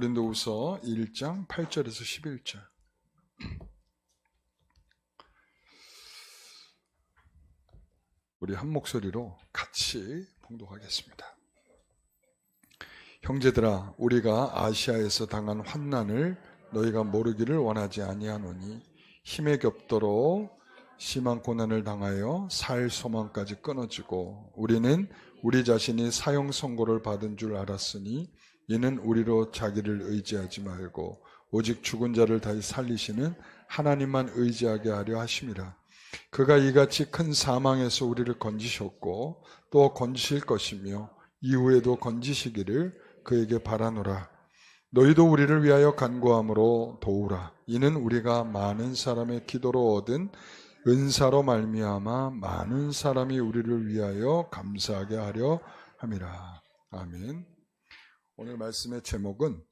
고린도후서 1장 8절에서 11절. 우리 한 목소리로 같이 봉독하겠습니다. 형제들아, 우리가 아시아에서 당한 환난을 너희가 모르기를 원하지 아니하노니 힘에 겹도록 심한 고난을 당하여 살 소망까지 끊어지고 우리는 우리 자신이 사형 선고를 받은 줄 알았으니 이는 우리로 자기를 의지하지 말고 오직 죽은 자를 다시 살리시는 하나님만 의지하게 하려 하심이라. 그가 이같이 큰 사망에서 우리를 건지셨고 또 건지실 것이며 이후에도 건지시기를 그에게 바라노라. 너희도 우리를 위하여 간구함으로 도우라. 이는 우리가 많은 사람의 기도로 얻은 은사로 말미암아 많은 사람이 우리를 위하여 감사하게 하려 함이라. 아멘. 오늘 말씀의 제목은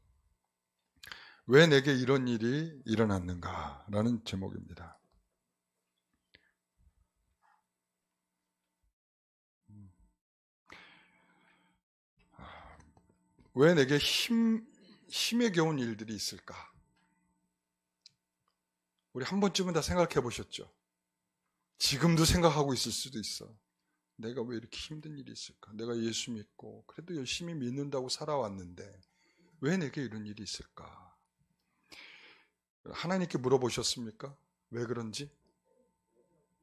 왜 내게 이런 일이 일어났는가 라는 제목입니다. 왜 내게 힘에 겨운 일들이 있을까? 우리 한 번쯤은 다 생각해 보셨죠? 지금도 생각하고 있을 수도 있어. 내가 왜 이렇게 힘든 일이 있을까? 내가 예수 믿고 그래도 열심히 믿는다고 살아왔는데 왜 내게 이런 일이 있을까? 하나님께 물어보셨습니까? 왜 그런지?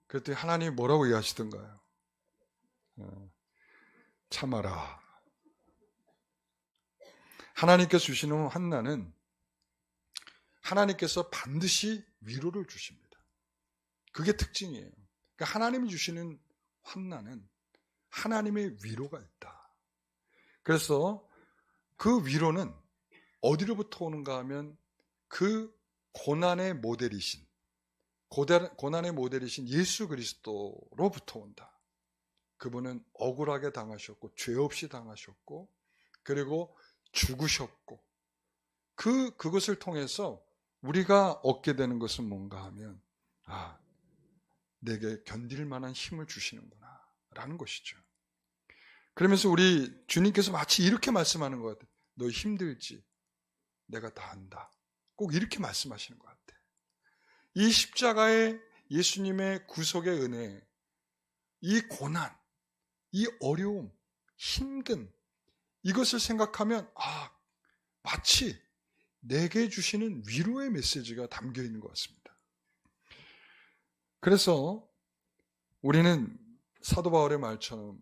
그랬더니 하나님이 뭐라고 얘기하시던가요? 참아라. 하나님께서 주시는 환난은 하나님께서 반드시 위로를 주십니다. 그게 특징이에요. 그러니까 하나님이 주시는 환난은 하나님의 위로가 있다. 그래서 그 위로는 어디로부터 오는가 하면 그 고난의 모델이신 예수 그리스도로부터 온다. 그분은 억울하게 당하셨고 죄 없이 당하셨고 그리고 죽으셨고 그것을 통해서 우리가 얻게 되는 것은 뭔가 하면 내게 견딜 만한 힘을 주시는구나 라는 것이죠. 그러면서 우리 주님께서 마치 이렇게 말씀하는 것 같아요. 너 힘들지? 내가 다 안다. 꼭 이렇게 말씀하시는 것 같아요. 이 십자가의 예수님의 구속의 은혜, 이 고난, 이 어려움, 힘든 이것을 생각하면 마치 내게 주시는 위로의 메시지가 담겨 있는 것 같습니다. 그래서 우리는 사도 바울의 말처럼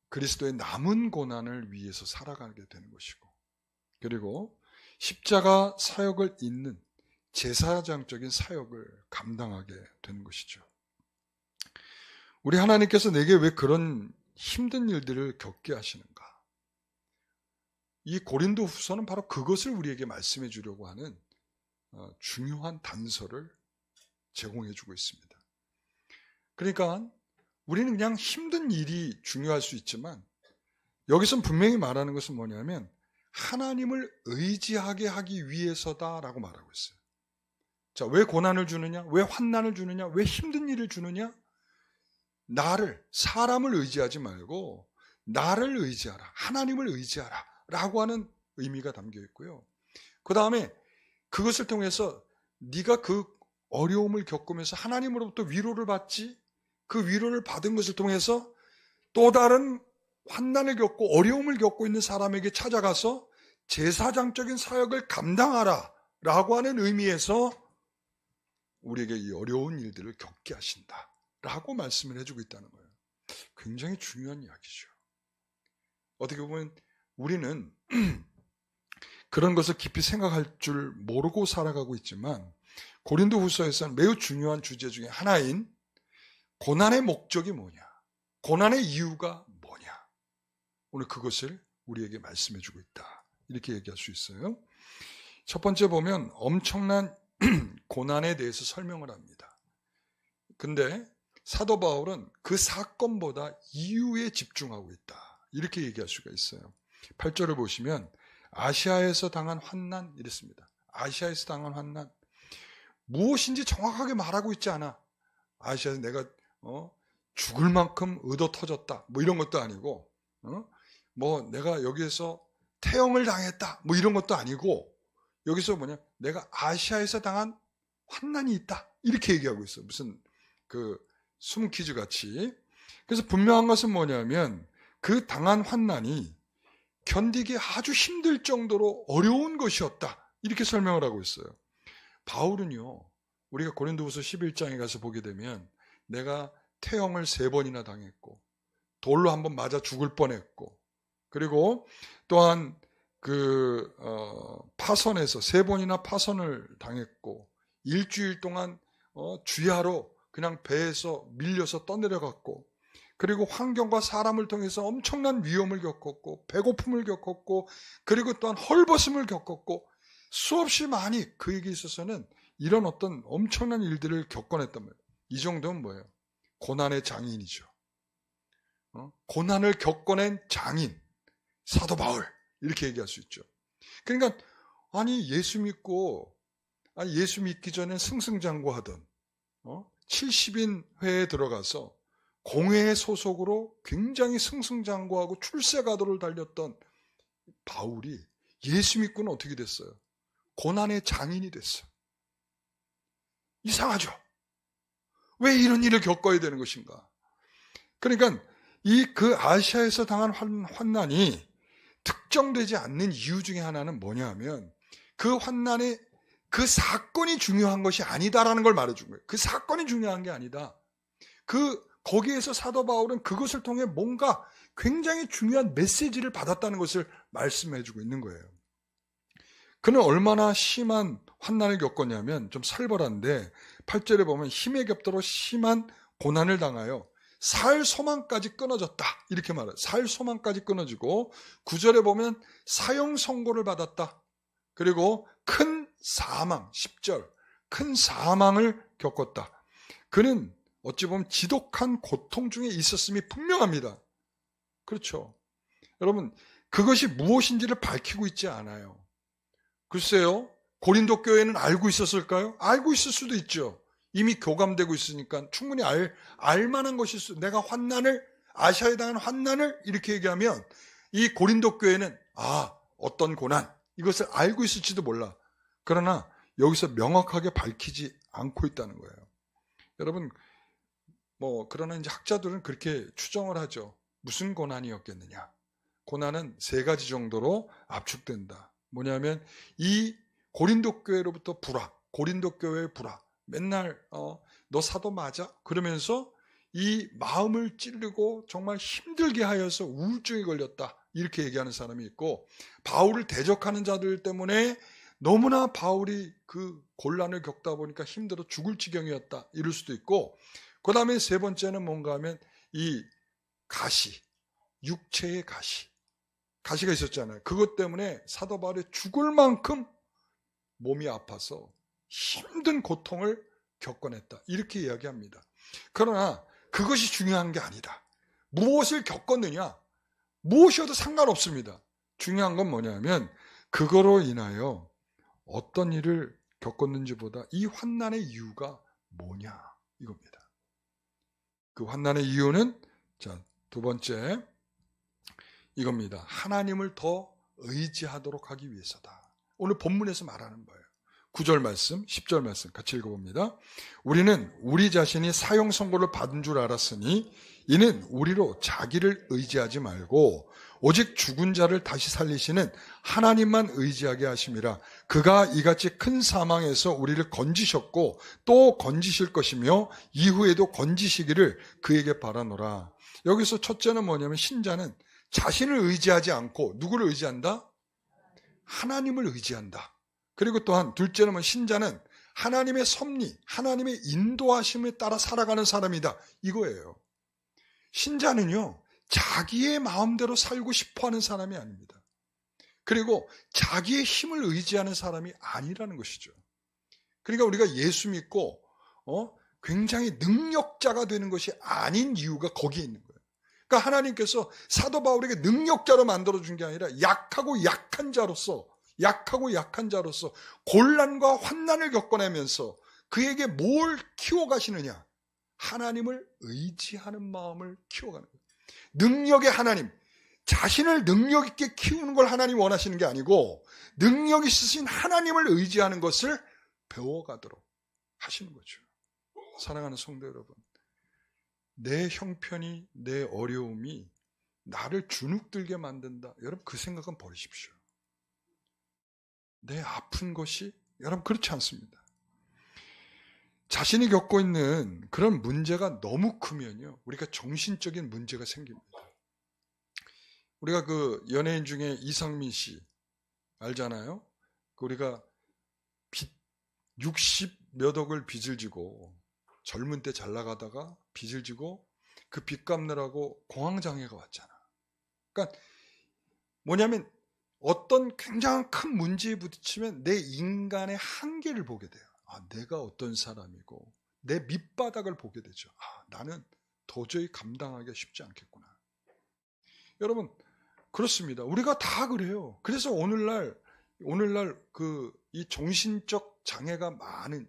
그리스도의 남은 고난을 위해서 살아가게 되는 것이고 그리고 십자가 사역을 잇는 제사장적인 사역을 감당하게 되는 것이죠. 우리 하나님께서 내게 왜 그런 힘든 일들을 겪게 하시는가? 이 고린도 후서는 바로 그것을 우리에게 말씀해 주려고 하는 중요한 단서를 제공해 주고 있습니다. 그러니까 우리는 그냥 힘든 일이 중요할 수 있지만 여기서 분명히 말하는 것은 뭐냐면 하나님을 의지하게 하기 위해서다라고 말하고 있어요. 자, 왜 고난을 주느냐? 왜 환난을 주느냐? 왜 힘든 일을 주느냐? 사람을 의지하지 말고 나를 의지하라. 하나님을 의지하라. 라고 하는 의미가 담겨 있고요. 그 다음에 그것을 통해서 네가 그 어려움을 겪으면서 하나님으로부터 위로를 받지 그 위로를 받은 것을 통해서 또 다른 환난을 겪고 어려움을 겪고 있는 사람에게 찾아가서 제사장적인 사역을 감당하라 라고 하는 의미에서 우리에게 이 어려운 일들을 겪게 하신다 라고 말씀을 해주고 있다는 거예요. 굉장히 중요한 이야기죠. 어떻게 보면 우리는 그런 것을 깊이 생각할 줄 모르고 살아가고 있지만 고린도 후서에서는 매우 중요한 주제 중에 하나인 고난의 목적이 뭐냐? 고난의 이유가 뭐냐? 오늘 그것을 우리에게 말씀해 주고 있다. 이렇게 얘기할 수 있어요. 첫 번째 보면 엄청난 고난에 대해서 설명을 합니다. 근데 사도 바울은 그 사건보다 이유에 집중하고 있다. 이렇게 얘기할 수가 있어요. 8절을 보시면 아시아에서 당한 환난 이랬습니다. 아시아에서 당한 환난. 무엇인지 정확하게 말하고 있지 않아. 아시아에서 내가 죽을 만큼 얻어 터졌다. 뭐 이런 것도 아니고 내가 여기에서 태형을 당했다 뭐 이런 것도 아니고, 여기서 뭐냐, 내가 아시아에서 당한 환난이 있다 이렇게 얘기하고 있어. 무슨 그 숨 퀴즈 같이. 그래서 분명한 것은 뭐냐면 그 당한 환난이 견디기 아주 힘들 정도로 어려운 것이었다 이렇게 설명을 하고 있어요. 바울은요, 우리가 고린도후서 11장에 가서 보게 되면 내가 태형을 3번이나 당했고 돌로 한번 맞아 죽을 뻔했고, 그리고 또한 파선에서 3번이나 파선을 당했고, 일주일 동안 주야로 그냥 배에서 밀려서 떠내려갔고, 그리고 환경과 사람을 통해서 엄청난 위험을 겪었고, 배고픔을 겪었고, 그리고 또한 헐벗음을 겪었고, 수없이 많이 그에게 있어서는 이런 어떤 엄청난 일들을 겪어냈단 말이에요. 이 정도면 뭐예요? 고난의 장인이죠. 고난을 겪어낸 장인, 사도 바울 이렇게 얘기할 수 있죠. 그러니까 예수 믿기 전에 승승장구하던 70인 회에 들어가서 공회 소속으로 굉장히 승승장구하고 출세가도를 달렸던 바울이 예수 믿고는 어떻게 됐어요? 고난의 장인이 됐어요. 이상하죠? 왜 이런 일을 겪어야 되는 것인가? 그러니까 그 아시아에서 당한 환난이 특정되지 않는 이유 중에 하나는 뭐냐 하면, 그 환난의 그 사건이 중요한 것이 아니다라는 걸 말해준 거예요. 그 사건이 중요한 게 아니다. 거기에서 사도 바울은 그것을 통해 뭔가 굉장히 중요한 메시지를 받았다는 것을 말씀해주고 있는 거예요. 그는 얼마나 심한 환난을 겪었냐면, 좀 살벌한데 8절에 보면 힘에 겹도록 심한 고난을 당하여 살 소망까지 끊어졌다 이렇게 말해요. 살 소망까지 끊어지고, 9절에 보면 사형 선고를 받았다. 그리고 큰 사망, 10절 큰 사망을 겪었다. 그는 어찌 보면 지독한 고통 중에 있었음이 분명합니다. 그렇죠? 여러분, 그것이 무엇인지를 밝히고 있지 않아요. 글쎄요, 고린도 교회는 알고 있었을까요? 알고 있을 수도 있죠. 이미 교감되고 있으니까 충분히 알만한 것일 수. 내가 아시아에 당한 환난을 이렇게 얘기하면 이 고린도 교회는 어떤 고난, 이것을 알고 있을지도 몰라. 그러나 여기서 명확하게 밝히지 않고 있다는 거예요. 여러분, 그러나 이제 학자들은 그렇게 추정을 하죠. 무슨 고난이었겠느냐? 고난은 3가지 정도로 압축된다. 뭐냐면 이 고린도 교회로부터 고린도 교회의 불화, 맨날 너 사도 맞아? 그러면서 이 마음을 찌르고 정말 힘들게 하여서 우울증이 걸렸다 이렇게 얘기하는 사람이 있고, 바울을 대적하는 자들 때문에 너무나 바울이 그 곤란을 겪다 보니까 힘들어 죽을 지경이었다 이럴 수도 있고, 그 다음에 3번째는 뭔가 하면 이 육체의 가시가 있었잖아요. 그것 때문에 사도 바울이 죽을 만큼 몸이 아파서 힘든 고통을 겪어냈다 이렇게 이야기합니다. 그러나 그것이 중요한 게 아니다. 무엇을 겪었느냐, 무엇이어도 상관없습니다. 중요한 건 뭐냐면 그거로 인하여 어떤 일을 겪었는지보다 이 환난의 이유가 뭐냐 이겁니다. 그 환난의 이유는 2번째 이겁니다. 하나님을 더 의지하도록 하기 위해서다. 오늘 본문에서 말하는 거예요. 9절 말씀, 10절 말씀 같이 읽어봅니다. 우리는 우리 자신이 사형 선고를 받은 줄 알았으니 이는 우리로 자기를 의지하지 말고 오직 죽은 자를 다시 살리시는 하나님만 의지하게 하심이라. 그가 이같이 큰 사망에서 우리를 건지셨고 또 건지실 것이며 이후에도 건지시기를 그에게 바라노라. 여기서 첫째는 뭐냐면, 신자는 자신을 의지하지 않고 누구를 의지한다? 하나님을 의지한다. 그리고 또한 둘째는 신자는 하나님의 섭리, 하나님의 인도하심에 따라 살아가는 사람이다 이거예요. 신자는요, 자기의 마음대로 살고 싶어하는 사람이 아닙니다. 그리고 자기의 힘을 의지하는 사람이 아니라는 것이죠. 그러니까 우리가 예수 믿고 굉장히 능력자가 되는 것이 아닌 이유가 거기에 있는 거예요. 그러니까 하나님께서 사도 바울에게 능력자로 만들어준 게 아니라 약하고 약한 자로서 곤란과 환난을 겪어내면서 그에게 뭘 키워가시느냐? 하나님을 의지하는 마음을 키워가는 거예요. 능력의 하나님, 자신을 능력 있게 키우는 걸 하나님 원하시는 게 아니고 능력 있으신 하나님을 의지하는 것을 배워가도록 하시는 거죠. 사랑하는 성도 여러분, 내 형편이, 내 어려움이 나를 주눅들게 만든다. 여러분 그 생각은 버리십시오. 내 아픈 것이 여러분 그렇지 않습니다. 자신이 겪고 있는 그런 문제가 너무 크면요, 우리가 정신적인 문제가 생깁니다. 우리가 그 연예인 중에 이상민 씨 알잖아요. 우리가 60몇 억을 빚을 지고 젊은 때 잘 나가다가 빚을 지고 그 빚 갚느라고 공황장애가 왔잖아. 그러니까 뭐냐면 어떤 굉장히 큰 문제에 부딪히면 내 인간의 한계를 보게 돼요. 아, 내가 어떤 사람이고 내 밑바닥을 보게 되죠. 아, 나는 도저히 감당하기가 쉽지 않겠구나. 여러분 그렇습니다. 우리가 다 그래요. 그래서 오늘날 이 정신적 장애가 많은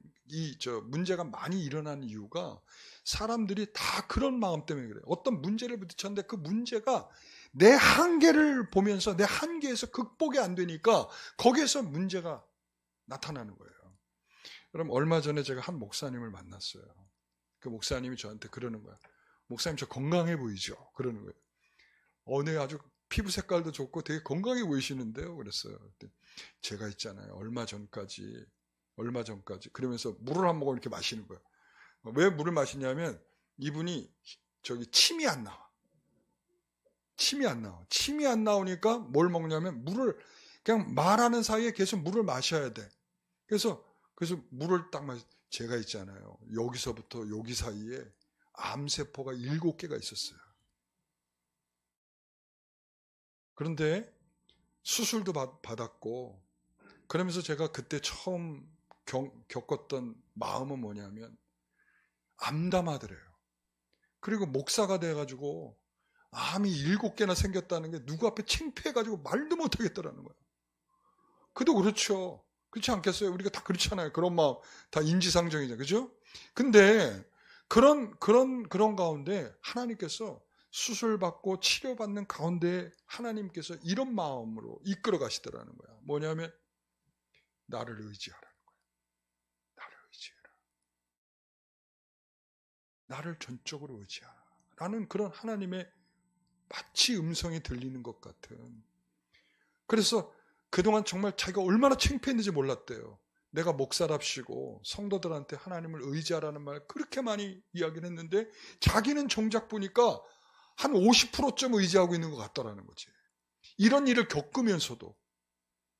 문제가 많이 일어나는 이유가 사람들이 다 그런 마음 때문에 그래요. 어떤 문제를 부딪혔는데 그 문제가 내 한계를 보면서 내 한계에서 극복이 안 되니까 거기에서 문제가 나타나는 거예요. 그럼 얼마 전에 제가 한 목사님을 만났어요. 그 목사님이 저한테 그러는 거야. 목사님 저 건강해 보이죠? 그러는 거예요. 네, 아주 피부 색깔도 좋고 되게 건강해 보이시는데요? 그랬어요. 제가 있잖아요. 얼마 전까지 그러면서 물을 한 모금 이렇게 마시는 거예요. 왜 물을 마시냐면 이분이 침이 안 나와. 침이 안 나오니까 뭘 먹냐면 물을 그냥 말하는 사이에 계속 물을 마셔야 돼. 그래서 물을 딱 제가 있잖아요. 여기서부터 여기 사이에 암세포가 7개가 있었어요. 그런데 수술도 받았고 그러면서 제가 그때 처음 겪었던 마음은 뭐냐면 암담하더래요. 그리고 목사가 돼가지고 암이 7개나 생겼다는 게 누구 앞에 창피해가지고 말도 못하겠더라는 거예요. 그도 그렇죠. 그렇지 않겠어요? 우리가 다 그렇잖아요. 그런 마음 다 인지상정이잖아요. 그죠? 근데 그런 가운데 하나님께서 수술받고 치료받는 가운데 하나님께서 이런 마음으로 이끌어 가시더라는 거야. 뭐냐면 나를 의지하라는 거야. 나를 의지해라. 나를 전적으로 의지하라. 라는 그런 하나님의 마치 음성이 들리는 것 같은. 그래서 그동안 정말 자기가 얼마나 창피했는지 몰랐대요. 내가 목사랍시고 성도들한테 하나님을 의지하라는 말 그렇게 많이 이야기를 했는데 자기는 정작 보니까 한 50%쯤 의지하고 있는 것 같더라는 거지. 이런 일을 겪으면서도.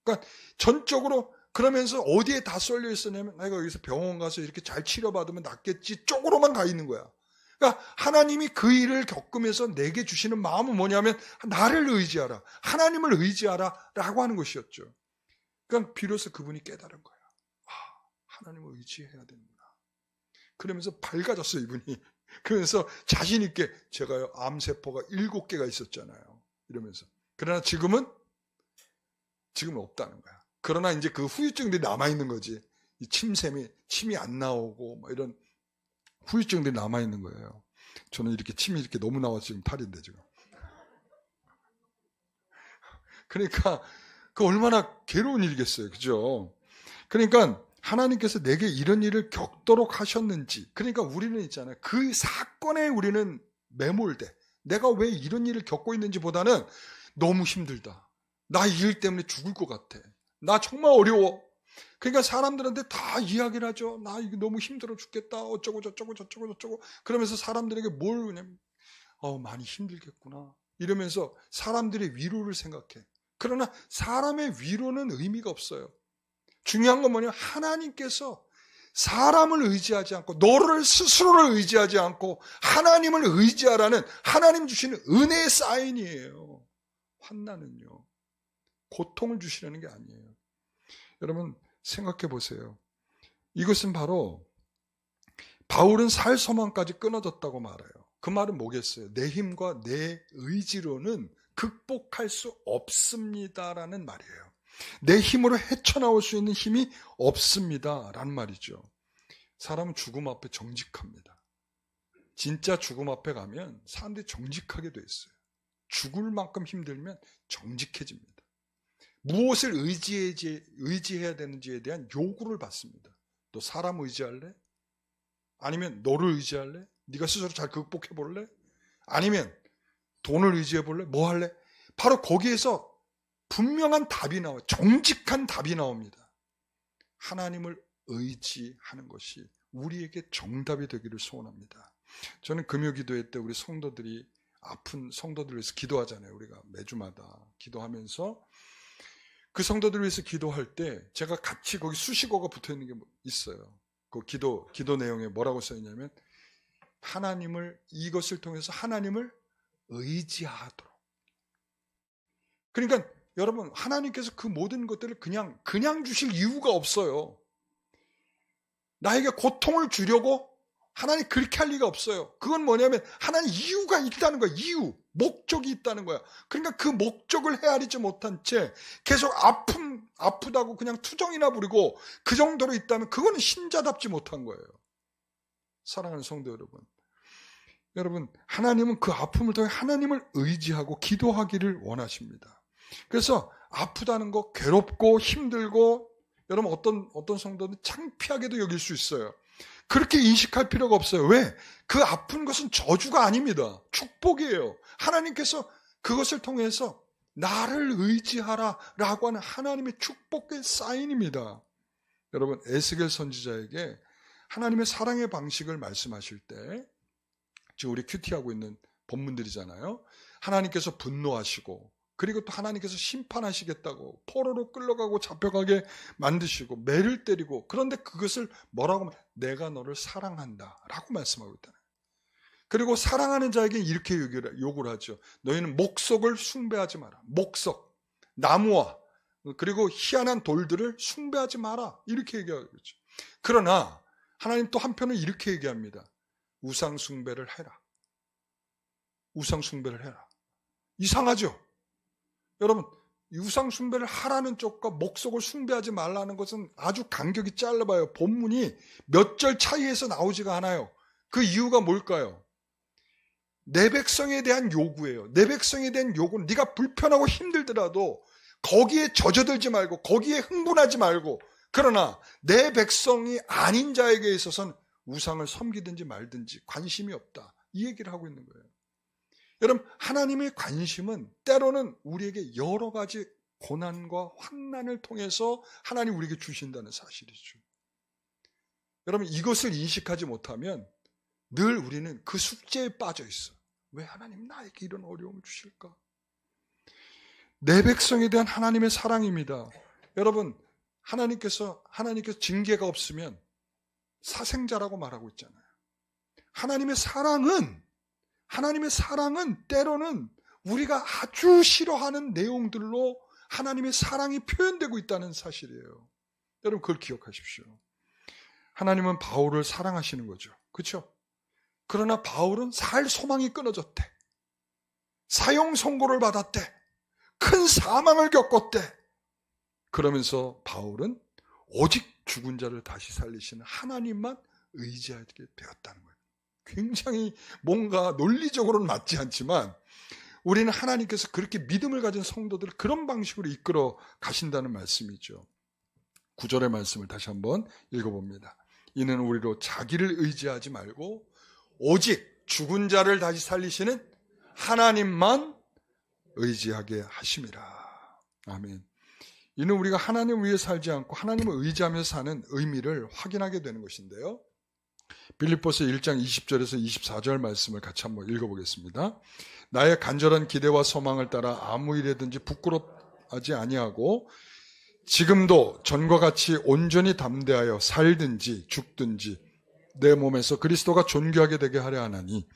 그러니까 전적으로 그러면서 어디에 다 쏠려 있었냐면 내가 여기서 병원 가서 이렇게 잘 치료받으면 낫겠지 쪽으로만 가 있는 거야. 그러니까 하나님이 그 일을 겪으면서 내게 주시는 마음은 뭐냐면 나를 의지하라. 하나님을 의지하라 라고 하는 것이었죠. 그러니까 비로소 그분이 깨달은 거야. 아, 하나님을 의지해야 되는구나. 그러면서 밝아졌어요, 이분이. 그러면서 자신 있게 제가요, 암세포가 7개가 있었잖아요. 이러면서. 그러나 지금은 없다는 거야. 그러나 이제 그 후유증들이 남아있는 거지. 이 침이 안 나오고, 뭐 이런 후유증들이 남아있는 거예요. 저는 이렇게 침이 이렇게 너무 나와서 지금 탈인데, 지금. 그러니까, 그 얼마나 괴로운 일이겠어요. 그죠? 그러니까, 하나님께서 내게 이런 일을 겪도록 하셨는지, 그러니까 우리는 있잖아요. 그 사건에 우리는 매몰돼. 내가 왜 이런 일을 겪고 있는지 보다는 너무 힘들다. 나 이 일 때문에 죽을 것 같아. 나 정말 어려워. 그러니까 사람들한테 다 이야기를 하죠. 나 이거 너무 힘들어 죽겠다. 어쩌고 저쩌고. 그러면서 사람들에게 뭘 그냥 많이 힘들겠구나. 이러면서 사람들의 위로를 생각해. 그러나 사람의 위로는 의미가 없어요. 중요한 건 뭐냐면 하나님께서 사람을 의지하지 않고 너를 스스로를 의지하지 않고 하나님을 의지하라는 하나님 주시는 은혜의 사인이에요. 환난은요. 고통을 주시려는 게 아니에요. 여러분 생각해 보세요. 이것은 바로 바울은 살 소망까지 끊어졌다고 말해요. 그 말은 뭐겠어요? 내 힘과 내 의지로는 극복할 수 없습니다라는 말이에요. 내 힘으로 헤쳐나올 수 있는 힘이 없습니다라는 말이죠. 사람은 죽음 앞에 정직합니다. 진짜 죽음 앞에 가면 사람들이 정직하게 돼 있어요. 죽을 만큼 힘들면 정직해집니다. 무엇을 의지해야 되는지에 대한 요구를 받습니다. 너 사람 의지할래? 아니면 너를 의지할래? 네가 스스로 잘 극복해 볼래? 아니면 돈을 의지해 볼래? 뭐 할래? 바로 거기에서 분명한 답이 나와요. 정직한 답이 나옵니다. 하나님을 의지하는 것이 우리에게 정답이 되기를 소원합니다. 저는 금요기도회 때 우리 성도들이 아픈 성도들을 위해서 기도하잖아요. 우리가 매주마다 기도하면서 그 성도들을 위해서 기도할 때 제가 같이 거기 수식어가 붙어 있는 게 있어요. 그 기도 내용에 뭐라고 써 있냐면 이것을 통해서 하나님을 의지하도록. 그러니까 여러분, 하나님께서 그 모든 것들을 그냥 주실 이유가 없어요. 나에게 고통을 주려고 하나님 그렇게 할 리가 없어요. 그건 뭐냐면 하나님 이유가 있다는 거야. 목적이 있다는 거야. 그러니까 그 목적을 헤아리지 못한 채 계속 아프다고 그냥 투정이나 부리고 그 정도로 있다면 그거는 신자답지 못한 거예요. 사랑하는 성도 여러분, 하나님은 그 아픔을 통해 하나님을 의지하고 기도하기를 원하십니다. 그래서 아프다는 거, 괴롭고 힘들고, 여러분 어떤 성도는 창피하게도 여길 수 있어요. 그렇게 인식할 필요가 없어요. 왜? 그 아픈 것은 저주가 아닙니다. 축복이에요. 하나님께서 그것을 통해서 나를 의지하라 라고 하는 하나님의 축복의 사인입니다. 여러분, 에스겔 선지자에게 하나님의 사랑의 방식을 말씀하실 때, 지금 우리 큐티하고 있는 본문들이잖아요. 하나님께서 분노하시고, 그리고 또 하나님께서 심판하시겠다고 포로로 끌려가고 잡혀가게 만드시고 매를 때리고, 그런데 그것을 뭐라고 하면 내가 너를 사랑한다 라고 말씀하고 있다는 거예요. 그리고 사랑하는 자에게 이렇게 요구를 하죠. 너희는 목석을 숭배하지 마라. 목석, 나무와 그리고 희한한 돌들을 숭배하지 마라, 이렇게 얘기하죠. 그러나 하나님 또 한편은 이렇게 얘기합니다. 우상 숭배를 해라. 우상 숭배를 해라. 이상하죠? 여러분, 우상 숭배를 하라는 쪽과 목석을 숭배하지 말라는 것은 아주 간격이 짧아요. 본문이 몇 절 차이에서 나오지가 않아요. 그 이유가 뭘까요? 내 백성에 대한 요구예요. 내 백성에 대한 요구는 네가 불편하고 힘들더라도 거기에 젖어들지 말고, 거기에 흥분하지 말고, 그러나 내 백성이 아닌 자에게 있어서는 우상을 섬기든지 말든지 관심이 없다, 이 얘기를 하고 있는 거예요. 여러분, 하나님의 관심은 때로는 우리에게 여러 가지 고난과 환난을 통해서 하나님 우리에게 주신다는 사실이죠. 여러분, 이것을 인식하지 못하면 늘 우리는 그 숙제에 빠져 있어. 왜 하나님 나에게 이런 어려움을 주실까? 내 백성에 대한 하나님의 사랑입니다. 여러분, 하나님께서 징계가 없으면 사생자라고 말하고 있잖아요. 하나님의 사랑은 때로는 우리가 아주 싫어하는 내용들로 하나님의 사랑이 표현되고 있다는 사실이에요. 여러분, 그걸 기억하십시오. 하나님은 바울을 사랑하시는 거죠. 그렇죠? 그러나 바울은 살 소망이 끊어졌대. 사형 선고를 받았대. 큰 사망을 겪었대. 그러면서 바울은 오직 죽은 자를 다시 살리시는 하나님만 의지하게 되었다는 거예요. 굉장히 뭔가 논리적으로는 맞지 않지만 우리는 하나님께서 그렇게 믿음을 가진 성도들을 그런 방식으로 이끌어 가신다는 말씀이죠. 9절의 말씀을 다시 한번 읽어봅니다. 이는 우리로 자기를 의지하지 말고 오직 죽은 자를 다시 살리시는 하나님만 의지하게 하심이라. 아멘. 이는 우리가 하나님을 위해 살지 않고 하나님을 의지하며 사는 의미를 확인하게 되는 것인데요. 빌립보서 1장 20절에서 24절 말씀을 같이 한번 읽어보겠습니다. 나의 간절한 기대와 소망을 따라 아무 일에든지 부끄럽지 아니하고 지금도 전과 같이 온전히 담대하여 살든지 죽든지 내 몸에서 그리스도가 존귀하게 되게 하려 하나니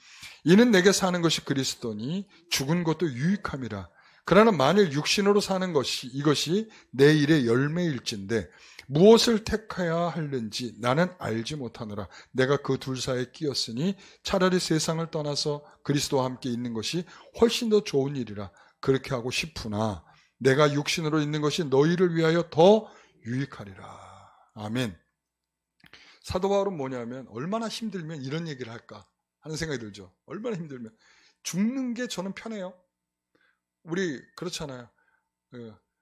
이는 내게 사는 것이 그리스도니 죽은 것도 유익함이라. 그러나 만일 육신으로 사는 것이 이것이 내 일의 열매일진데 무엇을 택해야 하는지 나는 알지 못하노라. 내가 그 둘 사이에 끼었으니 차라리 세상을 떠나서 그리스도와 함께 있는 것이 훨씬 더 좋은 일이라. 그렇게 하고 싶으나 내가 육신으로 있는 것이 너희를 위하여 더 유익하리라. 아멘. 사도 바울은 뭐냐면 얼마나 힘들면 이런 얘기를 할까 하는 생각이 들죠. 얼마나 힘들면 죽는 게 저는 편해요. 우리 그렇잖아요.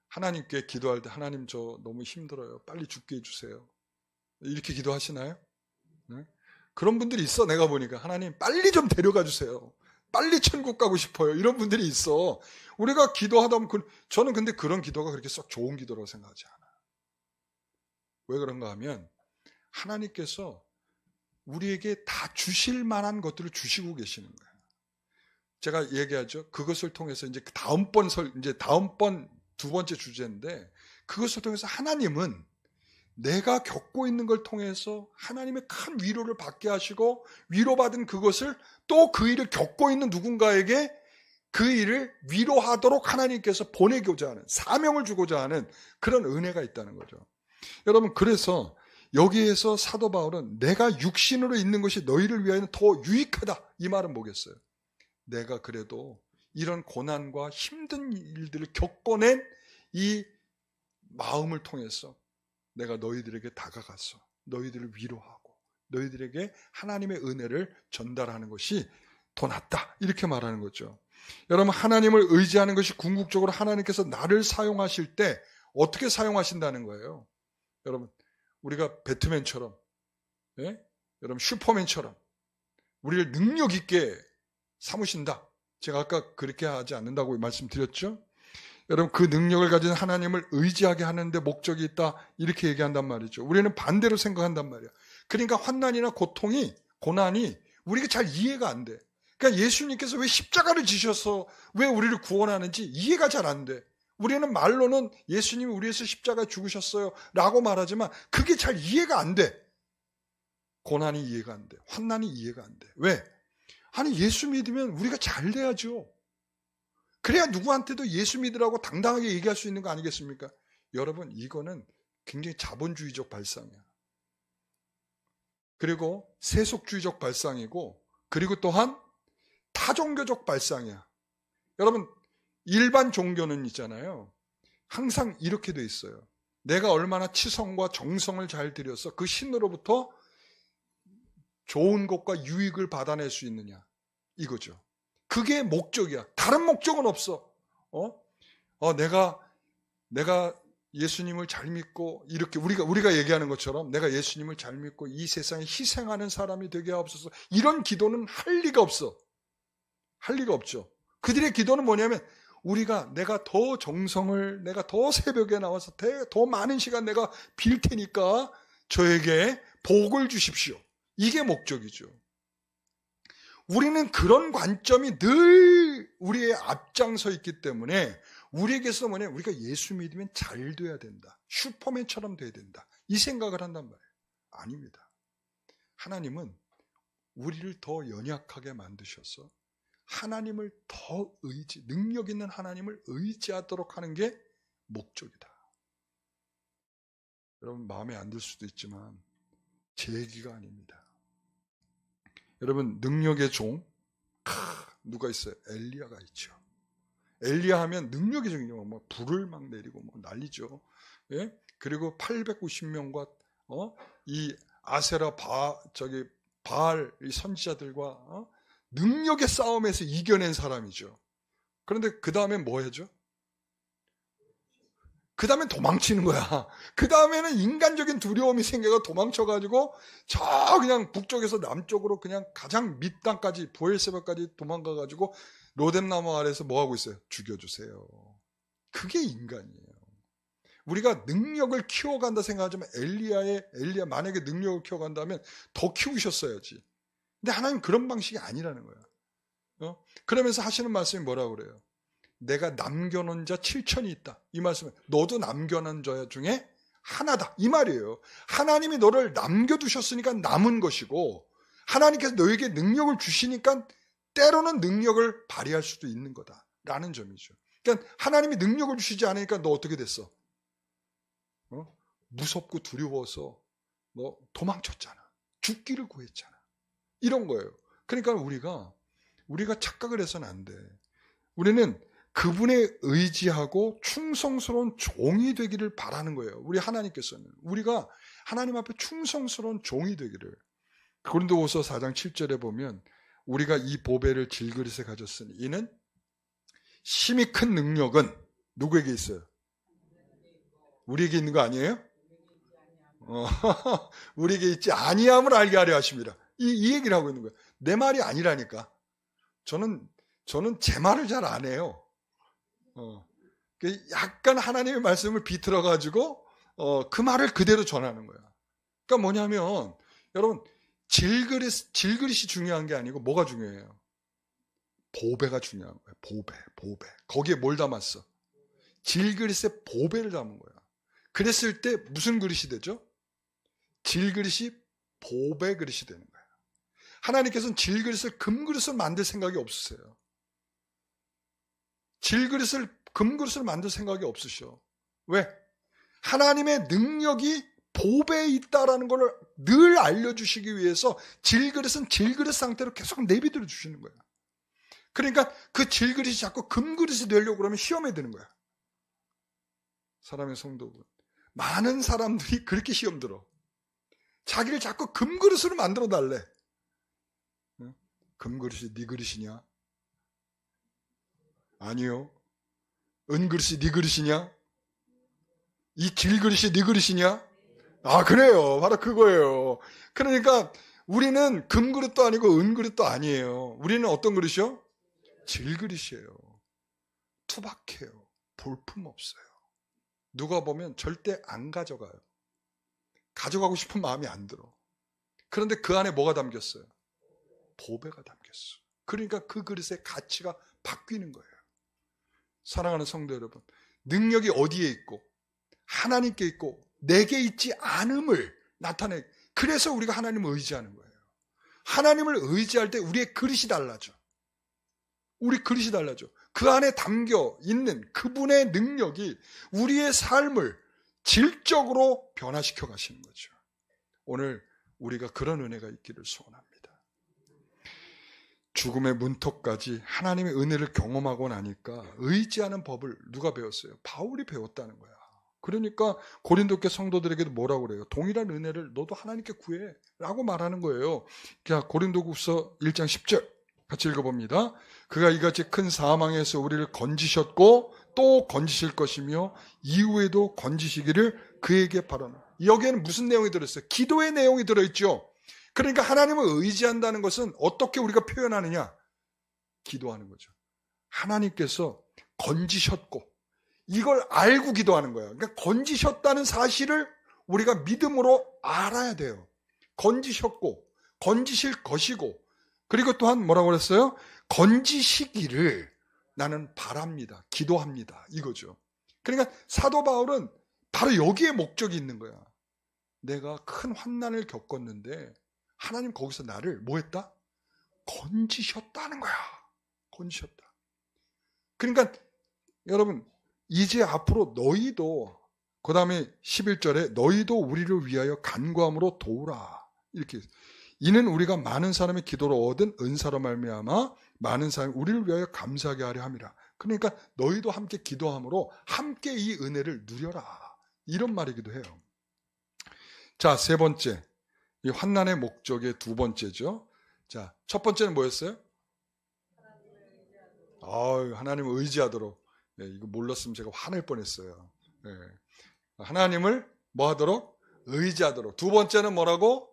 하나님께 기도할 때 하나님 저 너무 힘들어요. 빨리 죽게 해주세요. 이렇게 기도하시나요? 네? 그런 분들이 있어. 내가 보니까 하나님 빨리 좀 데려가 주세요. 빨리 천국 가고 싶어요. 이런 분들이 있어. 우리가 기도하다 보면 저는 근데 그런 기도가 그렇게 썩 좋은 기도라고 생각하지 않아요. 왜 그런가 하면 하나님께서 우리에게 다 주실 만한 것들을 주시고 계시는 거예요. 제가 얘기하죠. 그것을 통해서 이제 다음번 두 번째 주제인데, 그것을 통해서 하나님은 내가 겪고 있는 걸 통해서 하나님의 큰 위로를 받게 하시고, 위로받은 그것을 또 그 일을 겪고 있는 누군가에게 그 일을 위로하도록 하나님께서 보내고자 하는, 사명을 주고자 하는 그런 은혜가 있다는 거죠. 여러분, 그래서 여기에서 사도 바울은 내가 육신으로 있는 것이 너희를 위하여는 더 유익하다, 이 말은 뭐겠어요? 내가 그래도 이런 고난과 힘든 일들을 겪어낸 이 마음을 통해서 내가 너희들에게 다가가서 너희들을 위로하고 너희들에게 하나님의 은혜를 전달하는 것이 더 낫다, 이렇게 말하는 거죠. 여러분, 하나님을 의지하는 것이 궁극적으로 하나님께서 나를 사용하실 때 어떻게 사용하신다는 거예요. 여러분, 우리가 배트맨처럼, 여러분 슈퍼맨처럼 우리를 능력 있게 삼으신다, 제가 아까 그렇게 하지 않는다고 말씀드렸죠. 여러분, 그 능력을 가진 하나님을 의지하게 하는데 목적이 있다, 이렇게 얘기한단 말이죠. 우리는 반대로 생각한단 말이야. 그러니까 환난이나 고난이 우리가 잘 이해가 안 돼. 그러니까 예수님께서 왜 십자가를 지셔서 왜 우리를 구원하는지 이해가 잘 안 돼. 우리는 말로는 예수님이 우리에서 십자가에 죽으셨어요 라고 말하지만 그게 잘 이해가 안 돼. 고난이 이해가 안 돼. 환난이 이해가 안 돼. 왜? 아니, 예수 믿으면 우리가 잘 돼야죠. 그래야 누구한테도 예수 믿으라고 당당하게 얘기할 수 있는 거 아니겠습니까? 여러분, 이거는 굉장히 자본주의적 발상이야. 그리고 세속주의적 발상이고, 그리고 또한 타종교적 발상이야. 여러분, 일반 종교는 있잖아요. 항상 이렇게 돼 있어요. 내가 얼마나 치성과 정성을 잘 들여서 그 신으로부터 좋은 것과 유익을 받아낼 수 있느냐, 이거죠. 그게 목적이야. 다른 목적은 없어. 내가 예수님을 잘 믿고, 이렇게 우리가 얘기하는 것처럼 내가 예수님을 잘 믿고 이 세상에 희생하는 사람이 되게 하옵소서, 이런 기도는 할 리가 없어. 할 리가 없죠. 그들의 기도는 뭐냐면, 내가 더 정성을, 내가 더 새벽에 나와서 더 많은 시간 내가 빌 테니까 저에게 복을 주십시오. 이게 목적이죠. 우리는 그런 관점이 늘 우리의 앞장서 있기 때문에 우리에게서 우리가 예수 믿으면 잘 돼야 된다, 슈퍼맨처럼 돼야 된다, 이 생각을 한단 말이에요. 아닙니다. 하나님은 우리를 더 연약하게 만드셔서 하나님을 더 능력 있는 하나님을 의지하도록 하는 게 목적이다. 여러분, 마음에 안 들 수도 있지만 제 얘기가 아닙니다. 여러분, 능력의 종 누가 있어요? 엘리야가 있죠. 엘리야 하면 능력의 종이요, 불을 막 내리고 난리죠. 예? 그리고 890명과 이 아세라 바알 이 선지자들과 능력의 싸움에서 이겨낸 사람이죠. 그런데 그 다음에 뭐 해죠? 그 다음엔 도망치는 거야. 그 다음에는 인간적인 두려움이 생겨서 도망쳐가지고 그냥 북쪽에서 남쪽으로 그냥 가장 밑땅까지, 보엘세바까지 도망가가지고 로뎀나무 아래에서 뭐 하고 있어요? 죽여주세요. 그게 인간이에요. 우리가 능력을 키워간다 생각하지만 엘리야 만약에 능력을 키워간다면 더 키우셨어야지. 근데 하나님 그런 방식이 아니라는 거야. 그러면서 하시는 말씀이 뭐라고 그래요? 내가 남겨놓은 자 7천이 있다. 이 말씀은 너도 남겨놓은 자 중에 하나다, 이 말이에요. 하나님이 너를 남겨두셨으니까 남은 것이고, 하나님께서 너에게 능력을 주시니까 때로는 능력을 발휘할 수도 있는 거다라는 점이죠. 그러니까 하나님이 능력을 주시지 않으니까 너 어떻게 됐어? 무섭고 두려워서 너 도망쳤잖아. 죽기를 구했잖아. 이런 거예요. 그러니까 우리가 착각을 해서는 안 돼. 우리는 그분에 의지하고 충성스러운 종이 되기를 바라는 거예요. 우리 하나님께서는 우리가 하나님 앞에 충성스러운 종이 되기를. 고린도후서 4장 7절에 보면 우리가 이 보배를 질그릇에 가졌으니 이는 심히 큰 능력은 누구에게 있어요? 우리에게 있는 거 아니에요? 우리에게 있지 아니함을 알게 하려 하십니다. 이 얘기를 하고 있는 거예요. 내 말이 아니라니까. 저는 제 말을 잘 안 해요. 약간 하나님의 말씀을 비틀어 가지고 그 말을 그대로 전하는 거야. 그러니까 뭐냐면 여러분 질그릇이 중요한 게 아니고 뭐가 중요해요? 보배가 중요한 거예요. 보배. 거기에 뭘 담았어? 질그릇에 보배를 담은 거야. 그랬을 때 무슨 그릇이 되죠? 질그릇이 보배 그릇이 되는 거야. 하나님께서는 질그릇을 금그릇을 만들 생각이 없으세요. 금그릇을 만들 생각이 없으셔. 왜? 하나님의 능력이 보배에 있다라는 걸 늘 알려주시기 위해서 질그릇은 질그릇 상태로 계속 내비들어 주시는 거야. 그러니까 그 질그릇이 자꾸 금그릇이 되려고 그러면 시험에 드는 거야. 사람의 성도분. 많은 사람들이 그렇게 시험 들어. 자기를 자꾸 금그릇으로 만들어 달래. 금그릇이 네 그릇이냐? 아니요. 은그릇이 네 그릇이냐? 이 질그릇이 네 그릇이냐? 아, 그래요. 바로 그거예요. 그러니까 우리는 금그릇도 아니고 은그릇도 아니에요. 우리는 어떤 그릇이요? 질그릇이에요. 투박해요. 볼품없어요. 누가 보면 절대 안 가져가요. 가져가고 싶은 마음이 안 들어. 그런데 그 안에 뭐가 담겼어요? 보배가 담겼어. 그러니까 그 그릇의 가치가 바뀌는 거예요. 사랑하는 성도 여러분, 능력이 어디에 있고 하나님께 있고 내게 있지 않음을 나타내. 그래서 우리가 하나님을 의지하는 거예요. 하나님을 의지할 때 우리의 그릇이 달라져. 우리 그릇이 달라져. 그 안에 담겨 있는 그분의 능력이 우리의 삶을 질적으로 변화시켜 가시는 거죠. 오늘 우리가 그런 은혜가 있기를 소원합니다. 죽음의 문턱까지 하나님의 은혜를 경험하고 나니까 의지하는 법을 누가 배웠어요? 바울이 배웠다는 거야. 그러니까 고린도교 성도들에게도 뭐라고 그래요? 동일한 은혜를 너도 하나님께 구해 라고 말하는 거예요. 자, 고린도후서 1장 10절 같이 읽어봅니다. 그가 이같이 큰 사망에서 우리를 건지셨고 또 건지실 것이며 이후에도 건지시기를 그에게 바라나. 여기에는 무슨 내용이 들어있어요? 기도의 내용이 들어있죠. 그러니까 하나님을 의지한다는 것은 어떻게 우리가 표현하느냐? 기도하는 거죠. 하나님께서 건지셨고 이걸 알고 기도하는 거예요. 그러니까 건지셨다는 사실을 우리가 믿음으로 알아야 돼요. 건지셨고 건지실 것이고 그리고 또한 뭐라고 그랬어요? 건지시기를 나는 바랍니다. 기도합니다. 이거죠. 그러니까 사도 바울은 바로 여기에 목적이 있는 거야. 내가 큰 환난을 겪었는데 하나님 거기서 나를 뭐 했다? 건지셨다는 거야. 건지셨다. 그러니까 여러분 이제 앞으로 너희도 그 다음에 11절에 너희도 우리를 위하여 간구함으로 도우라. 이렇게 이는 우리가 많은 사람의 기도로 얻은 은사로 말미암아 많은 사람이 우리를 위하여 감사하게 하려 함이라. 그러니까 너희도 함께 기도함으로 함께 이 은혜를 누려라. 이런 말이기도 해요. 자, 세 번째. 이 환난의 목적의 두 번째죠. 자, 첫 번째는 뭐였어요? 하나님을 의지하도록. 네, 이거 몰랐으면 제가 화낼 뻔했어요. 네. 하나님을 뭐 하도록? 의지하도록. 두 번째는 뭐라고?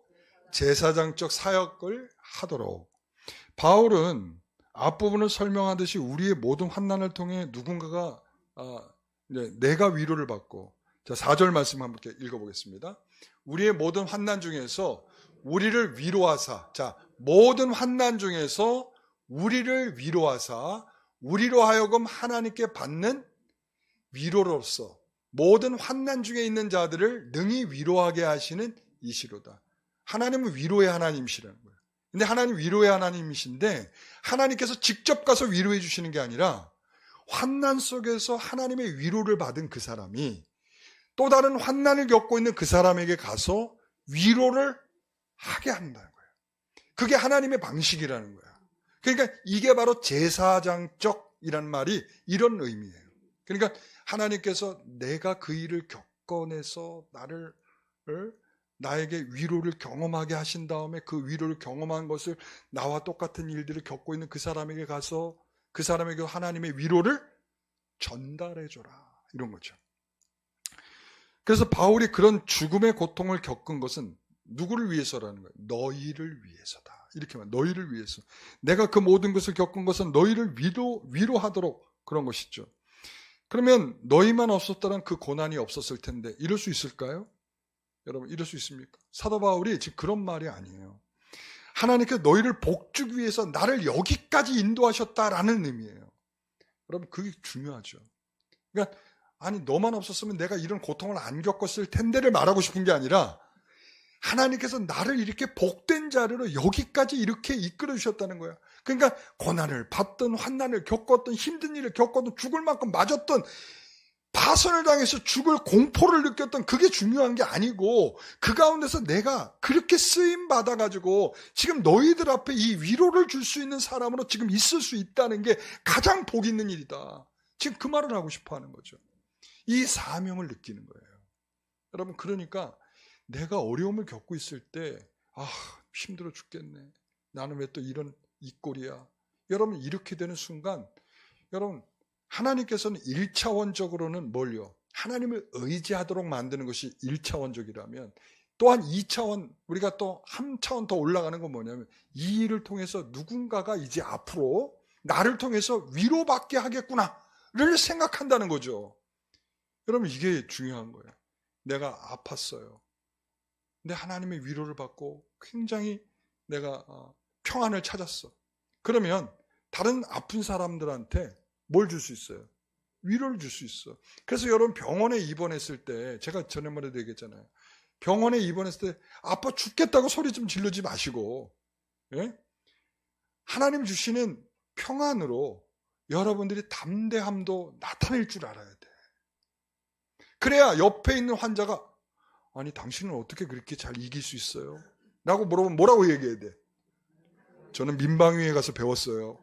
제사장적 사역을 하도록. 바울은 앞부분을 설명하듯이 우리의 모든 환난을 통해 누군가가 내가 위로를 받고, 자 4절 말씀 한번 읽어보겠습니다. 우리의 모든 환난 중에서 우리를 위로하사, 자 모든 환난 중에서 우리를 위로하사 우리로 하여금 하나님께 받는 위로로서 모든 환난 중에 있는 자들을 능히 위로하게 하시는 이시로다. 하나님은 위로의 하나님이시라는 거예요. 근데 하나님 위로의 하나님이신데 하나님께서 직접 가서 위로해 주시는 게 아니라 환난 속에서 하나님의 위로를 받은 그 사람이 또 다른 환난을 겪고 있는 그 사람에게 가서 위로를 하게 한다는 거예요. 그게 하나님의 방식이라는 거야. 그러니까 이게 바로 제사장적이라는 말이 이런 의미예요. 그러니까 하나님께서 내가 그 일을 겪어내서 나에게 위로를 경험하게 하신 다음에 그 위로를 경험한 것을 나와 똑같은 일들을 겪고 있는 그 사람에게 가서 그 사람에게 하나님의 위로를 전달해줘라. 이런 거죠. 그래서 바울이 그런 죽음의 고통을 겪은 것은 누구를 위해서라는 거예요? 너희를 위해서다. 이렇게 말, 너희를 위해서. 내가 그 모든 것을 겪은 것은 너희를 위로하도록 그런 것이죠. 그러면 너희만 없었다면 그 고난이 없었을 텐데 이럴 수 있을까요? 여러분, 이럴 수 있습니까? 사도 바울이 지금 그런 말이 아니에요. 하나님께서 너희를 복주기 위해서 나를 여기까지 인도하셨다라는 의미예요. 여러분, 그게 중요하죠. 그러니까 아니 너만 없었으면 내가 이런 고통을 안 겪었을 텐데를 말하고 싶은 게 아니라 하나님께서 나를 이렇게 복된 자리로 여기까지 이렇게 이끌어 주셨다는 거야. 그러니까 고난을 받든 환난을 겪었든 힘든 일을 겪었든 죽을 만큼 맞았든 파선을 당해서 죽을 공포를 느꼈던 그게 중요한 게 아니고 그 가운데서 내가 그렇게 쓰임 받아가지고 지금 너희들 앞에 이 위로를 줄 수 있는 사람으로 지금 있을 수 있다는 게 가장 복 있는 일이다. 지금 그 말을 하고 싶어 하는 거죠. 이 사명을 느끼는 거예요. 여러분, 그러니까 내가 어려움을 겪고 있을 때 힘들어 죽겠네. 나는 왜 또 이런 이 꼴이야. 여러분, 이렇게 되는 순간 여러분, 하나님께서는 1차원적으로는 뭘요? 하나님을 의지하도록 만드는 것이 1차원적이라면 또한 2차원, 우리가 또 한 차원 더 올라가는 건 뭐냐면 이 일을 통해서 누군가가 이제 앞으로 나를 통해서 위로받게 하겠구나를 생각한다는 거죠. 여러분, 이게 중요한 거예요. 내가 아팠어요. 근데 하나님의 위로를 받고 굉장히 내가 평안을 찾았어. 그러면 다른 아픈 사람들한테 뭘 줄 수 있어요? 위로를 줄 수 있어. 그래서 여러분, 병원에 입원했을 때 제가 전에만에도 얘기했잖아요. 병원에 입원했을 때 아파 죽겠다고 소리 좀 지르지 마시고, 예? 하나님 주시는 평안으로 여러분들이 담대함도 나타낼 줄 알아야 돼. 그래야 옆에 있는 환자가 아니 당신은 어떻게 그렇게 잘 이길 수 있어요? 라고 물어보면 뭐라고 얘기해야 돼? 저는 민방위에 가서 배웠어요.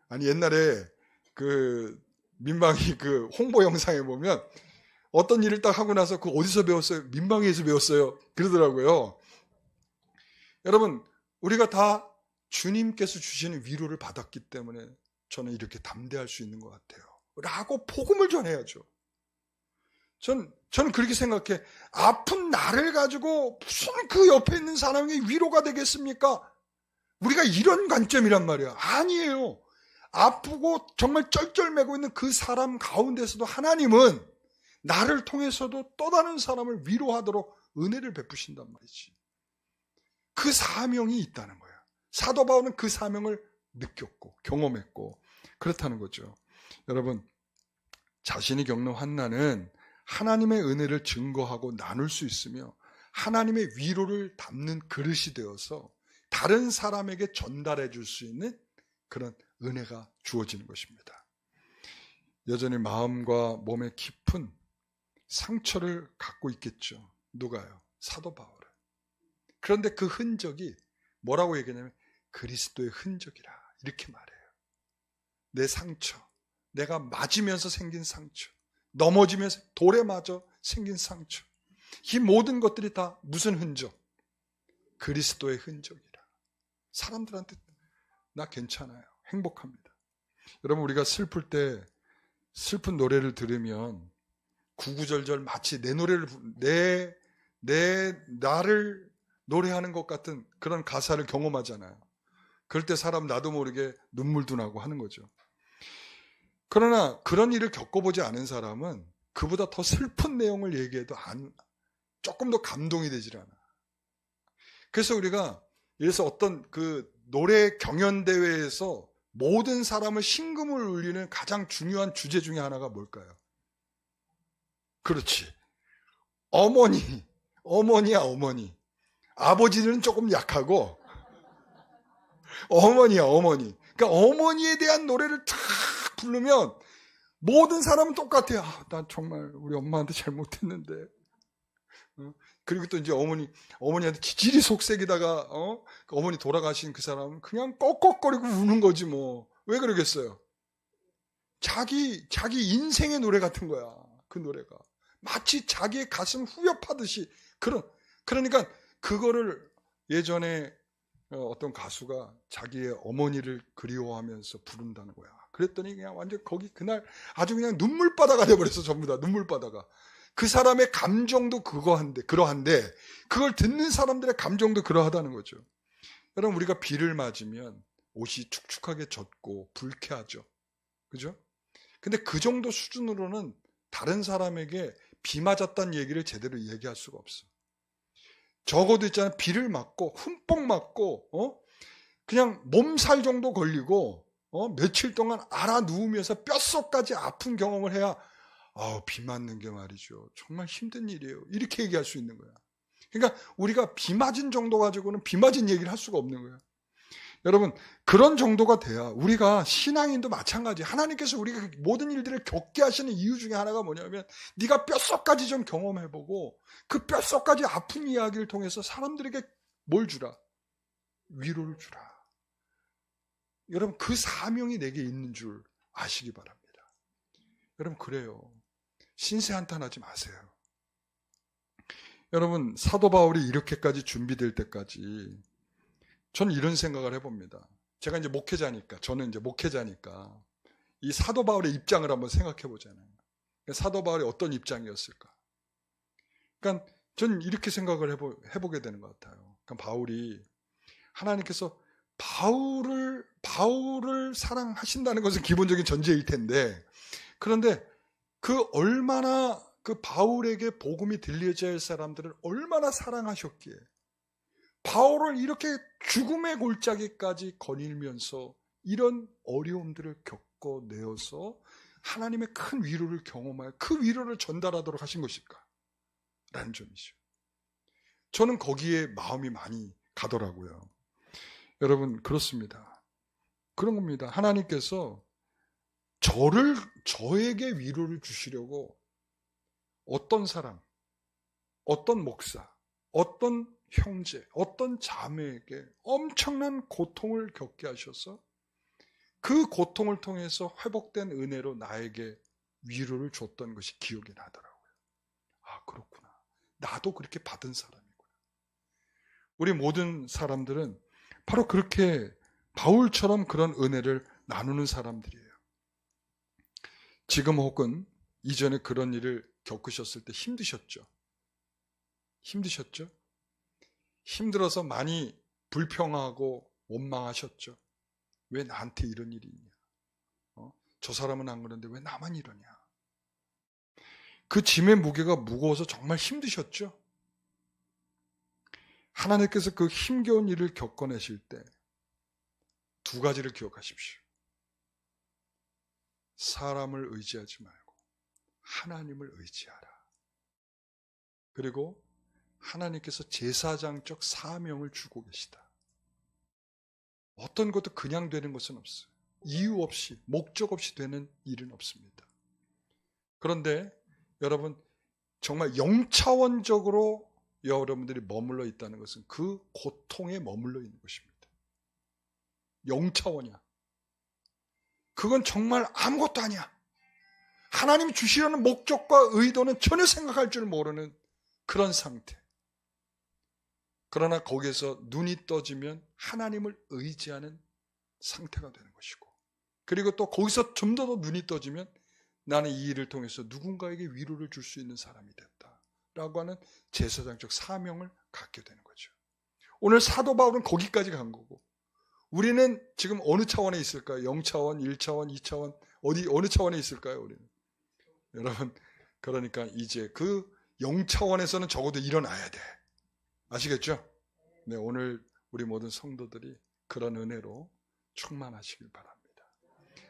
아니 옛날에 그 민방위 그 홍보 영상에 보면 어떤 일을 딱 하고 나서 그 어디서 배웠어요? 민방위에서 배웠어요. 그러더라고요. 여러분, 우리가 다 주님께서 주시는 위로를 받았기 때문에 저는 이렇게 담대할 수 있는 것 같아요. 라고 복음을 전해야죠. 저는 그렇게 생각해. 아픈 나를 가지고 무슨 그 옆에 있는 사람이 위로가 되겠습니까? 우리가 이런 관점이란 말이야. 아니에요. 아프고 정말 쩔쩔매고 있는 그 사람 가운데서도 하나님은 나를 통해서도 또 다른 사람을 위로하도록 은혜를 베푸신단 말이지. 그 사명이 있다는 거야. 사도 바울은 그 사명을 느꼈고 경험했고 그렇다는 거죠. 여러분, 자신이 겪는 환난은 하나님의 은혜를 증거하고 나눌 수 있으며 하나님의 위로를 담는 그릇이 되어서 다른 사람에게 전달해 줄 수 있는 그런 은혜가 주어지는 것입니다. 여전히 마음과 몸에 깊은 상처를 갖고 있겠죠. 누가요? 사도 바울은. 그런데 그 흔적이 뭐라고 얘기하냐면 그리스도의 흔적이라 이렇게 말해요. 내 상처, 내가 맞으면서 생긴 상처, 넘어지면서 돌에 맞아 생긴 상처, 이 모든 것들이 다 무슨 흔적? 그리스도의 흔적이라. 사람들한테 나 괜찮아요. 행복합니다. 여러분, 우리가 슬플 때 슬픈 노래를 들으면 구구절절 마치 내 노래를 나를 노래하는 것 같은 그런 가사를 경험하잖아요. 그럴 때 사람 나도 모르게 눈물도 나고 하는 거죠. 그러나 그런 일을 겪어보지 않은 사람은 그보다 더 슬픈 내용을 얘기해도 조금 더 감동이 되질 않아. 그래서 우리가 예를 어떤 그 노래 경연대회에서 모든 사람을 심금을 울리는 가장 중요한 주제 중에 하나가 뭘까요? 그렇지. 어머니야, 어머니. 아버지는 조금 약하고, 어머니야, 어머니. 그러니까 어머니에 대한 노래를 탁 부르면 모든 사람은 똑같아요. 난 정말 우리 엄마한테 잘못했는데. 그리고 또 이제 어머니한테 지질이 속색이다가, 어머니 돌아가신 그 사람은 그냥 꺽꺽거리고 우는 거지 뭐. 왜 그러겠어요? 자기 인생의 노래 같은 거야. 그 노래가. 마치 자기의 가슴 후벼파듯이. 그러니까 그거를 예전에 어떤 가수가 자기의 어머니를 그리워하면서 부른다는 거야. 그랬더니 그냥 완전 거기 그날 아주 그냥 눈물바다가 돼버렸어. 전부 다 눈물바다가. 그 사람의 감정도 그러한데 그걸 듣는 사람들의 감정도 그러하다는 거죠. 여러분, 우리가 비를 맞으면 옷이 축축하게 젖고 불쾌하죠. 그죠? 근데 그 정도 수준으로는 다른 사람에게 비 맞았다는 얘기를 제대로 얘기할 수가 없어. 적어도 있잖아요. 비를 맞고 흠뻑 맞고 그냥 몸살 정도 걸리고 며칠 동안 알아 누우면서 뼛속까지 아픈 경험을 해야 비 맞는 게 말이죠. 정말 힘든 일이에요. 이렇게 얘기할 수 있는 거야. 그러니까 우리가 비 맞은 정도 가지고는 비 맞은 얘기를 할 수가 없는 거야. 여러분, 그런 정도가 돼야 우리가 신앙인도 마찬가지. 하나님께서 우리가 모든 일들을 겪게 하시는 이유 중에 하나가 뭐냐면 네가 뼛속까지 좀 경험해보고 그 뼛속까지 아픈 이야기를 통해서 사람들에게 뭘 주라? 위로를 주라. 여러분, 그 사명이 내게 있는 줄 아시기 바랍니다. 여러분, 그래요. 신세한탄하지 마세요. 여러분, 사도 바울이 이렇게까지 준비될 때까지 저는 이런 생각을 해봅니다. 제가 이제 저는 이제 목회자니까 이 사도 바울의 입장을 한번 생각해 보잖아요. 사도 바울이 어떤 입장이었을까? 그러니까 저는 이렇게 생각을 해보게 되는 것 같아요. 그러니까 바울이 하나님께서 바울을 사랑하신다는 것은 기본적인 전제일 텐데, 그런데 얼마나 그 바울에게 복음이 들려져야 할 사람들을 얼마나 사랑하셨기에 바울을 이렇게 죽음의 골짜기까지 거닐면서 이런 어려움들을 겪어내어서 하나님의 큰 위로를 경험하여 그 위로를 전달하도록 하신 것일까? 라는 점이죠. 저는 거기에 마음이 많이 가더라고요. 여러분, 그렇습니다. 그런 겁니다. 하나님께서 저에게 위로를 주시려고 어떤 사람, 어떤 목사, 어떤 형제, 어떤 자매에게 엄청난 고통을 겪게 하셔서 그 고통을 통해서 회복된 은혜로 나에게 위로를 줬던 것이 기억이 나더라고요. 아, 그렇구나. 나도 그렇게 받은 사람이구나. 우리 모든 사람들은 바로 그렇게 바울처럼 그런 은혜를 나누는 사람들이에요. 지금 혹은 이전에 그런 일을 겪으셨을 때 힘드셨죠? 힘드셨죠? 힘들어서 많이 불평하고 원망하셨죠? 왜 나한테 이런 일이 있냐? 저 사람은 안 그런데 왜 나만 이러냐? 그 짐의 무게가 무거워서 정말 힘드셨죠? 하나님께서 그 힘겨운 일을 겪어내실 때 두 가지를 기억하십시오. 사람을 의지하지 말고 하나님을 의지하라. 그리고 하나님께서 제사장적 사명을 주고 계시다. 어떤 것도 그냥 되는 것은 없어요. 이유 없이, 목적 없이 되는 일은 없습니다. 그런데 여러분, 정말 영차원적으로 여러분들이 머물러 있다는 것은 그 고통에 머물러 있는 것입니다. 영차원이야. 그건 정말 아무것도 아니야. 하나님이 주시려는 목적과 의도는 전혀 생각할 줄 모르는 그런 상태. 그러나 거기에서 눈이 떠지면 하나님을 의지하는 상태가 되는 것이고, 그리고 또 거기서 좀 더 눈이 떠지면 나는 이 일을 통해서 누군가에게 위로를 줄 수 있는 사람이 됐다라고 하는 제사장적 사명을 갖게 되는 거죠. 오늘 사도 바울은 거기까지 간 거고, 우리는 지금 어느 차원에 있을까요? 0차원, 1차원, 2차원, 어느 차원에 있을까요? 우리는. 여러분, 그러니까 이제 그 0차원에서는 적어도 일어나야 돼. 아시겠죠? 네, 오늘 우리 모든 성도들이 그런 은혜로 충만하시길 바랍니다.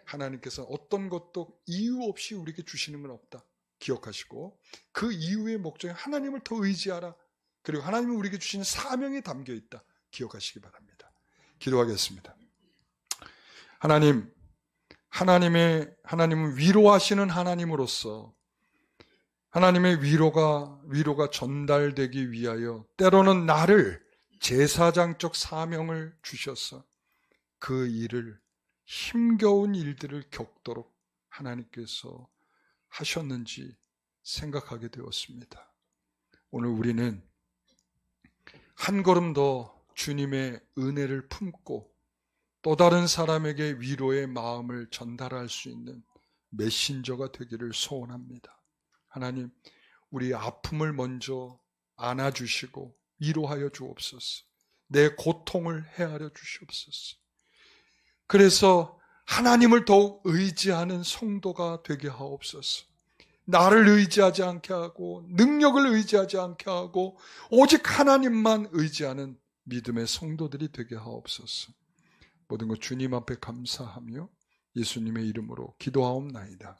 하나님께서 어떤 것도 이유 없이 우리에게 주시는 건 없다. 기억하시고 그 이유의 목적이 하나님을 더 의지하라. 그리고 하나님이 우리에게 주시는 사명이 담겨 있다. 기억하시기 바랍니다. 기도하겠습니다. 하나님은 위로하시는 하나님으로서 하나님의 위로가 전달되기 위하여 때로는 나를 제사장적 사명을 주셔서 그 일을 힘겨운 일들을 겪도록 하나님께서 하셨는지 생각하게 되었습니다. 오늘 우리는 한 걸음 더 주님의 은혜를 품고 또 다른 사람에게 위로의 마음을 전달할 수 있는 메신저가 되기를 소원합니다. 하나님, 우리 아픔을 먼저 안아주시고 위로하여 주옵소서. 내 고통을 헤아려 주시옵소서. 그래서 하나님을 더욱 의지하는 성도가 되게 하옵소서. 나를 의지하지 않게 하고 능력을 의지하지 않게 하고 오직 하나님만 의지하는 믿음의 성도들이 되게 하옵소서. 모든 것 주님 앞에 감사하며 예수님의 이름으로 기도하옵나이다.